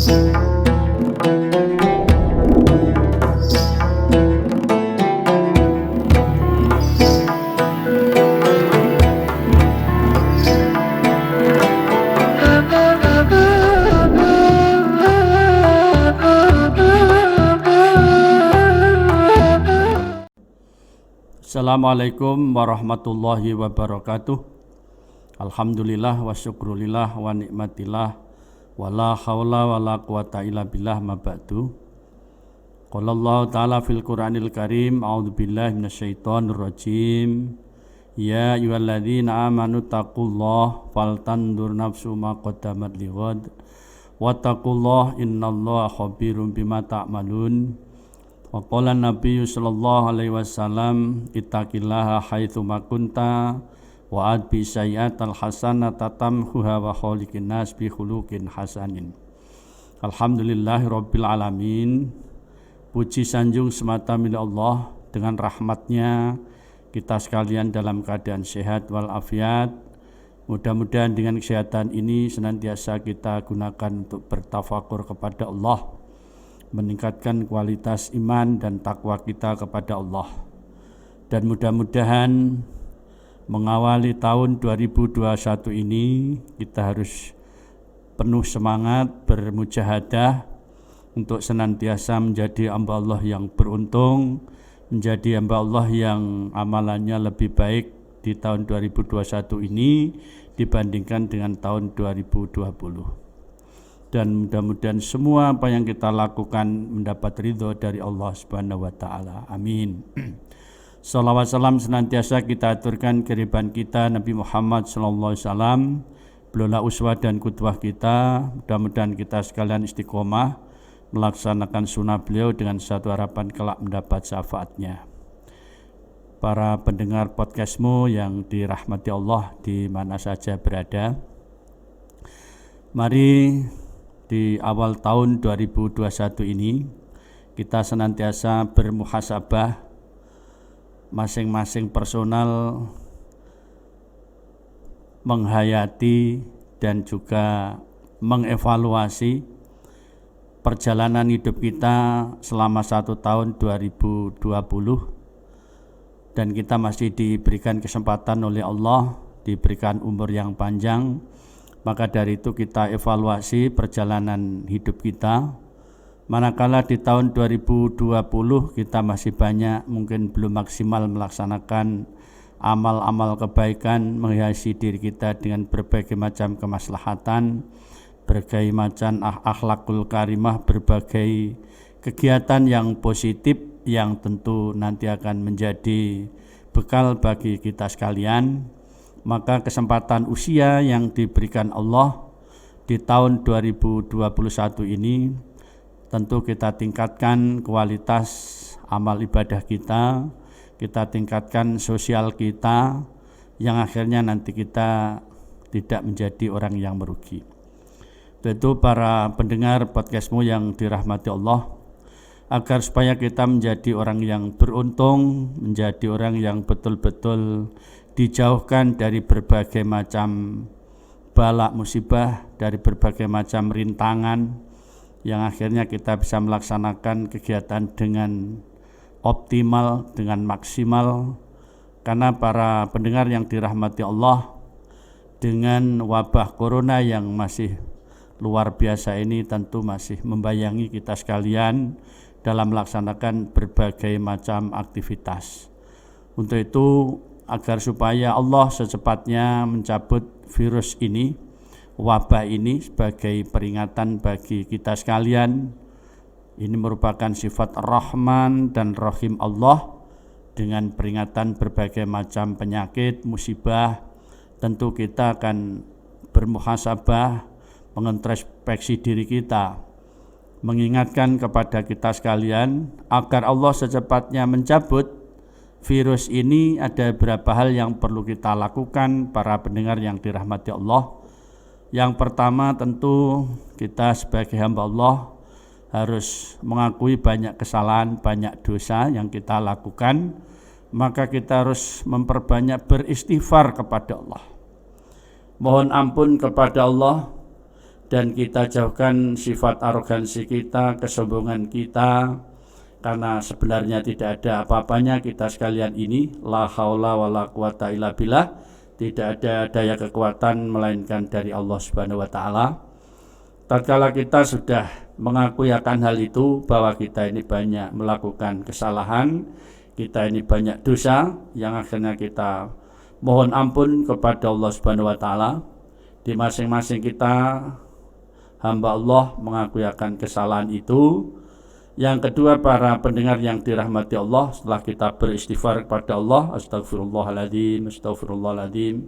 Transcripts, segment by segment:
Assalamualaikum warahmatullahi wabarakatuh. Alhamdulillah wa syukrulillah wa nikmatillah wa la hawla wa la quwata illa billah ma ba'du. Qala Allah ta'ala fil Qur'anil Karim, a'udzubillahi minasyaitonir rajim. Ya ayyuhalladzina amanu taqullaha faltanzur nafsu ma qaddamat lighad wattaqullaha innallaha khabirum bima ta'malun. Wa qala Nabi sallallahu alaihi wasallam ittaqillaha haitsu ma kunta wa adbi sayyi'atal hasanata tamhuha wa khaliqin nas bi khuluqin hasanin. Alhamdulillahirabbil alamin. Puji sanjung semata milik Allah, dengan rahmatnya kita sekalian dalam keadaan sehat walafiat. Mudah-mudahan dengan kesehatan ini senantiasa kita gunakan untuk bertafakur kepada Allah, meningkatkan kualitas iman dan takwa kita kepada Allah. Dan mudah-mudahan mengawali tahun 2021 ini kita harus penuh semangat bermujahadah untuk senantiasa menjadi hamba Allah yang beruntung, menjadi hamba Allah yang amalannya lebih baik di tahun 2021 ini dibandingkan dengan tahun 2020. Dan mudah-mudahan semua apa yang kita lakukan mendapat ridho dari Allah Subhanahu wa taala. Amin. Shalawat salam senantiasa kita aturkan kehadiran kita Nabi Muhammad sallallahu alaihi wasallam, beliaulah uswah dan qudwah kita. Mudah-mudahan kita sekalian istiqomah melaksanakan sunnah beliau dengan satu harapan kelak mendapat syafaatnya. Para pendengar podcastmu yang dirahmati Allah di mana saja berada, mari di awal tahun 2021 ini kita senantiasa bermuhasabah masing-masing personal, menghayati dan juga mengevaluasi perjalanan hidup kita selama 1 tahun 2020, dan kita masih diberikan kesempatan oleh Allah, diberikan umur yang panjang. Maka dari itu kita evaluasi perjalanan hidup kita. Manakala di tahun 2020 kita masih banyak mungkin belum maksimal melaksanakan amal-amal kebaikan, menghiasi diri kita dengan berbagai macam kemaslahatan, berbagai macam akhlakul karimah, berbagai kegiatan yang positif yang tentu nanti akan menjadi bekal bagi kita sekalian. Maka kesempatan usia yang diberikan Allah di tahun 2021 ini tentu kita tingkatkan kualitas amal ibadah kita tingkatkan sosial kita, yang akhirnya nanti kita tidak menjadi orang yang merugi. Tentu para pendengar podcastmu yang dirahmati Allah, agar supaya kita menjadi orang yang beruntung, menjadi orang yang betul-betul dijauhkan dari berbagai macam balak musibah, dari berbagai macam rintangan, yang akhirnya kita bisa melaksanakan kegiatan dengan optimal, dengan maksimal. Karena para pendengar yang dirahmati Allah, dengan wabah corona yang masih luar biasa ini tentu masih membayangi kita sekalian dalam melaksanakan berbagai macam aktivitas. Untuk itu, agar supaya Allah secepatnya mencabut virus ini, wabah ini sebagai peringatan bagi kita sekalian. Ini merupakan sifat Rahman dan Rahim Allah, dengan peringatan berbagai macam penyakit, musibah. Tentu kita akan bermuhasabah, mengintrospeksi diri kita, mengingatkan kepada kita sekalian agar Allah secepatnya mencabut virus ini. Ada beberapa hal yang perlu kita lakukan, para pendengar yang dirahmati Allah. Yang pertama, tentu kita sebagai hamba Allah harus mengakui banyak kesalahan, banyak dosa yang kita lakukan. Maka kita harus memperbanyak beristighfar kepada Allah, mohon ampun kepada Allah dan kita jauhkan sifat arogansi kita, kesombongan kita, karena sebenarnya tidak ada apa-apanya kita sekalian ini. La haula wala quwata illa billah, tidak ada daya kekuatan melainkan dari Allah Subhanahu wa taala. Tatkala kita sudah mengakui akan hal itu, bahwa kita ini banyak melakukan kesalahan, kita ini banyak dosa yang akhirnya kita mohon ampun kepada Allah Subhanahu wa taala. Di masing-masing kita hamba Allah mengakui akan kesalahan itu. Yang kedua, para pendengar yang dirahmati Allah, setelah kita beristighfar kepada Allah, astagfirullahaladzim, astagfirullahaladzim,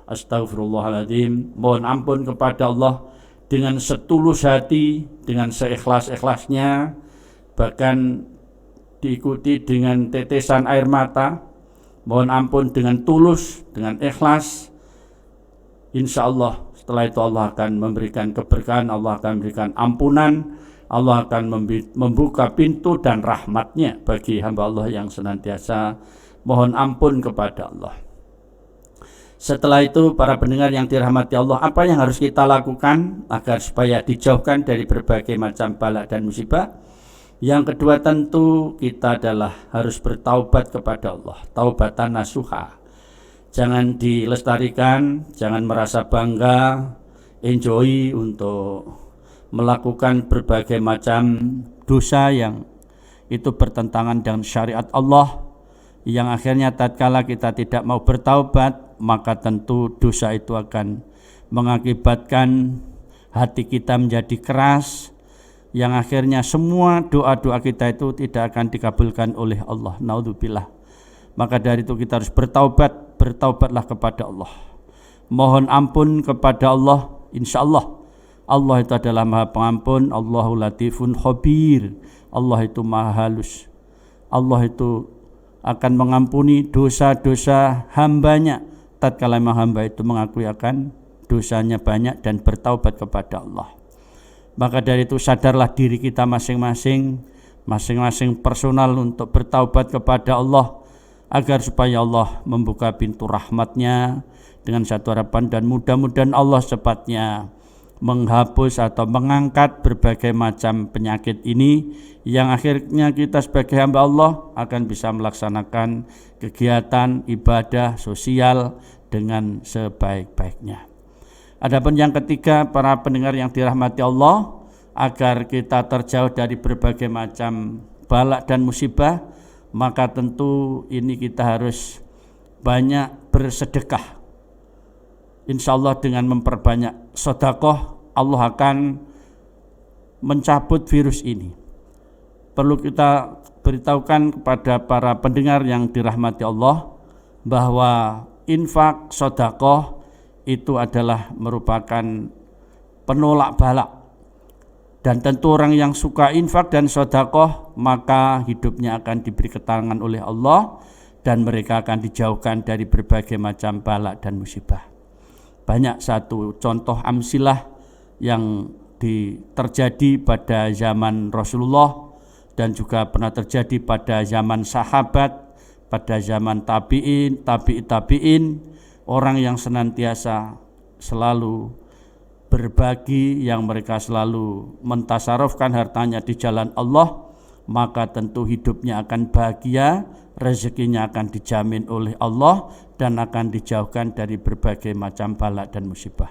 astagfirullahaladzim, mohon ampun kepada Allah dengan setulus hati, dengan seikhlas-ikhlasnya, bahkan diikuti dengan tetesan air mata, mohon ampun dengan tulus, dengan ikhlas. Insya Allah setelah itu Allah akan memberikan keberkahan, Allah akan memberikan ampunan, Allah akan membuka pintu dan rahmatnya bagi hamba Allah yang senantiasa mohon ampun kepada Allah. Setelah itu, para pendengar yang dirahmati Allah, apa yang harus kita lakukan agar supaya dijauhkan dari berbagai macam bala dan musibah? Yang kedua, tentu kita adalah harus bertaubat kepada Allah, taubatan nasuha. Jangan dilestarikan, jangan merasa bangga, enjoy untuk melakukan berbagai macam dosa yang itu bertentangan dengan syariat Allah, yang akhirnya tatkala kita tidak mau bertaubat, maka tentu dosa itu akan mengakibatkan hati kita menjadi keras, yang akhirnya semua doa-doa kita itu tidak akan dikabulkan oleh Allah. Naudzubillah. Maka dari itu kita harus bertaubat, bertaubatlah kepada Allah, mohon ampun kepada Allah. Insya Allah Allah itu adalah maha pengampun, Allahu latifun khabir, Allah itu maha halus, Allah itu akan mengampuni dosa-dosa hambanya tatkala hamba itu mengakui akan dosanya banyak dan bertaubat kepada Allah. Maka dari itu sadarlah diri kita masing-masing personal untuk bertaubat kepada Allah, agar supaya Allah membuka pintu rahmatnya dengan satu harapan, dan mudah-mudahan Allah cepatnya menghapus atau mengangkat berbagai macam penyakit ini, yang akhirnya kita sebagai hamba Allah akan bisa melaksanakan kegiatan ibadah sosial dengan sebaik-baiknya. Adapun yang ketiga, para pendengar yang dirahmati Allah, agar kita terjauh dari berbagai macam bala dan musibah, maka tentu ini kita harus banyak bersedekah. Insya Allah dengan memperbanyak sedekah, Allah akan mencabut virus ini. Perlu kita beritahukan kepada para pendengar yang dirahmati Allah bahwa infak, sedekah itu adalah merupakan penolak bala. Dan tentu orang yang suka infak dan sedekah, maka hidupnya akan diberi ketenangan oleh Allah, dan mereka akan dijauhkan dari berbagai macam bala dan musibah. Banyak satu contoh amsilah yang terjadi pada zaman Rasulullah, dan juga pernah terjadi pada zaman sahabat, pada zaman tabi'in, orang yang senantiasa selalu berbagi, yang mereka selalu mentasarufkan hartanya di jalan Allah, maka tentu hidupnya akan bahagia, rezekinya akan dijamin oleh Allah, dan akan dijauhkan dari berbagai macam bala dan musibah.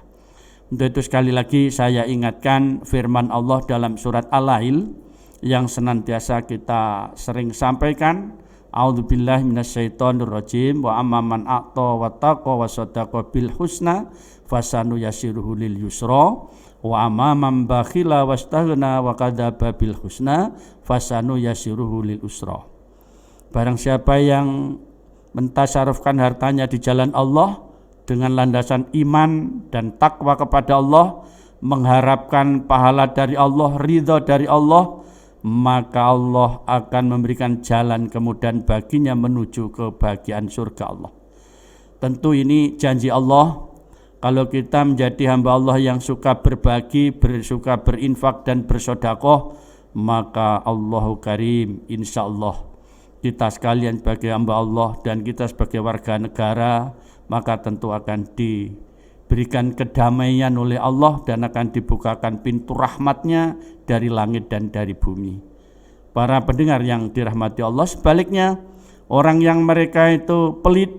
Untuk itu sekali lagi saya ingatkan firman Allah dalam surat Al-Lail yang senantiasa kita sering sampaikan, a'udzubillahi minasyaitonirrajim, wa amman a'ta wa taqa wa sadaqa bil husna fasanu yasiruhu lil yusra, wa amman bakhila wastaghna wa kadzaba bil husna fasanu yasiruhu lil usra. Barang siapa yang mentasarufkan hartanya di jalan Allah dengan landasan iman dan takwa kepada Allah, mengharapkan pahala dari Allah, ridha dari Allah, maka Allah akan memberikan jalan kemudahan baginya menuju kebahagiaan surga Allah. Tentu ini janji Allah. Kalau kita menjadi hamba Allah yang suka berbagi, suka berinfak dan bersedekah, maka Allahu Karim, insya Allah kita sekalian sebagai hamba Allah dan kita sebagai warga negara, maka tentu akan diberikan kedamaian oleh Allah dan akan dibukakan pintu rahmatnya dari langit dan dari bumi. Para pendengar yang dirahmati Allah, sebaliknya orang yang mereka itu pelit,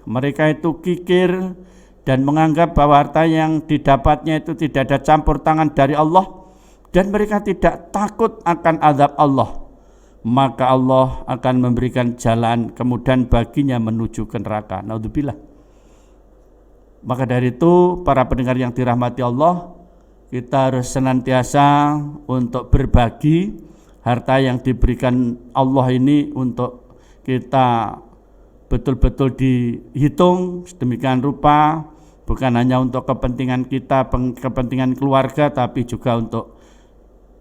mereka itu kikir dan menganggap bahwa harta yang didapatnya itu tidak ada campur tangan dari Allah dan mereka tidak takut akan azab Allah, maka Allah akan memberikan jalan kemudian baginya menuju ke neraka. Naudzubillah. Maka dari itu para pendengar yang dirahmati Allah, kita harus senantiasa untuk berbagi harta yang diberikan Allah ini untuk kita betul-betul dihitung sedemikian rupa, bukan hanya untuk kepentingan kita, kepentingan keluarga, tapi juga untuk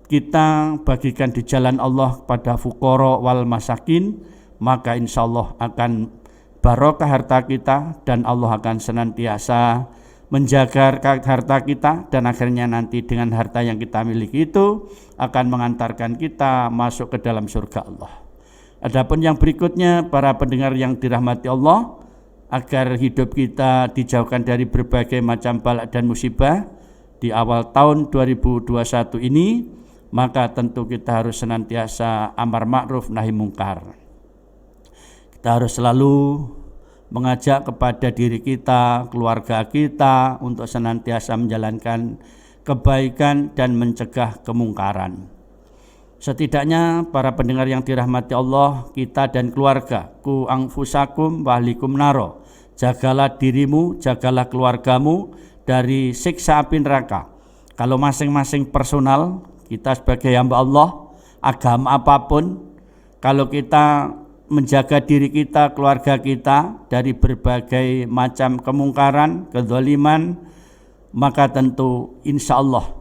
kita bagikan di jalan Allah pada fuqara wal masakin, maka insya Allah akan barokah harta kita dan Allah akan senantiasa menjaga harta kita dan akhirnya nanti dengan harta yang kita miliki itu akan mengantarkan kita masuk ke dalam surga Allah. Adapun yang berikutnya para pendengar yang dirahmati Allah, agar hidup kita dijauhkan dari berbagai macam bala dan musibah di awal tahun 2021 ini, maka tentu kita harus senantiasa amar ma'ruf nahi mungkar. Kita harus selalu mengajak kepada diri kita, keluarga kita untuk senantiasa menjalankan kebaikan dan mencegah kemungkaran. Setidaknya para pendengar yang dirahmati Allah, kita dan keluarga, ku anfusakum wa ahlikum naro, jagalah dirimu, jagalah keluargamu dari siksa api neraka. Kalau masing-masing personal, kita sebagai hamba Allah, agama apapun, kalau kita menjaga diri kita, keluarga kita dari berbagai macam kemungkaran, kezaliman, maka tentu insya Allah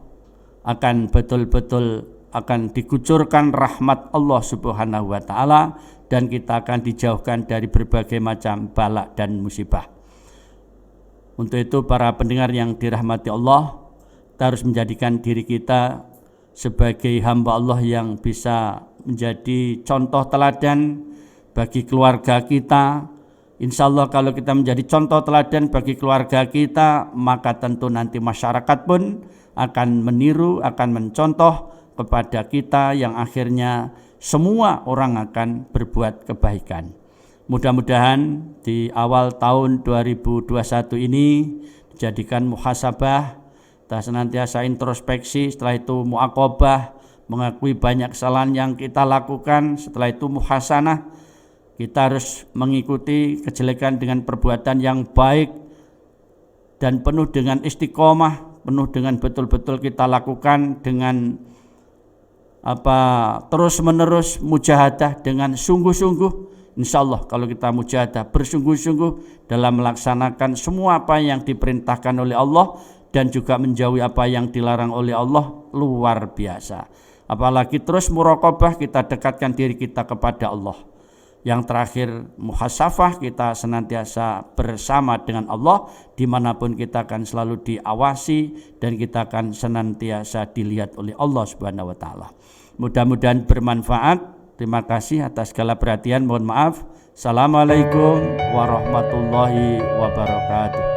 akan betul-betul akan dikucurkan rahmat Allah Subhanahu wa Ta'ala dan kita akan dijauhkan dari berbagai macam bala dan musibah. Untuk itu para pendengar yang dirahmati Allah, kita harus menjadikan diri kita sebagai hamba Allah yang bisa menjadi contoh teladan bagi keluarga kita. Insya Allah kalau kita menjadi contoh teladan bagi keluarga kita, maka tentu nanti masyarakat pun akan meniru, akan mencontoh kepada kita yang akhirnya semua orang akan berbuat kebaikan. Mudah-mudahan di awal tahun 2021 ini dijadikan muhasabah, kita senantiasa introspeksi, setelah itu muaqabah, mengakui banyak kesalahan yang kita lakukan, setelah itu muhasanah. Kita harus mengikuti kejelekan dengan perbuatan yang baik dan penuh dengan istiqomah, penuh dengan betul-betul kita lakukan dengan terus menerus mujahadah dengan sungguh-sungguh. Insya Allah kalau kita mujahadah bersungguh-sungguh dalam melaksanakan semua apa yang diperintahkan oleh Allah dan juga menjauhi apa yang dilarang oleh Allah, luar biasa. Apalagi terus muraqabah, kita dekatkan diri kita kepada Allah. Yang terakhir muhasafah, kita senantiasa bersama dengan Allah dimanapun kita akan selalu diawasi dan kita akan senantiasa dilihat oleh Allah Subhanahu wa Ta'ala. Mudah-mudahan bermanfaat. Terima kasih atas segala perhatian. Mohon maaf. Assalamualaikum warahmatullahi wabarakatuh.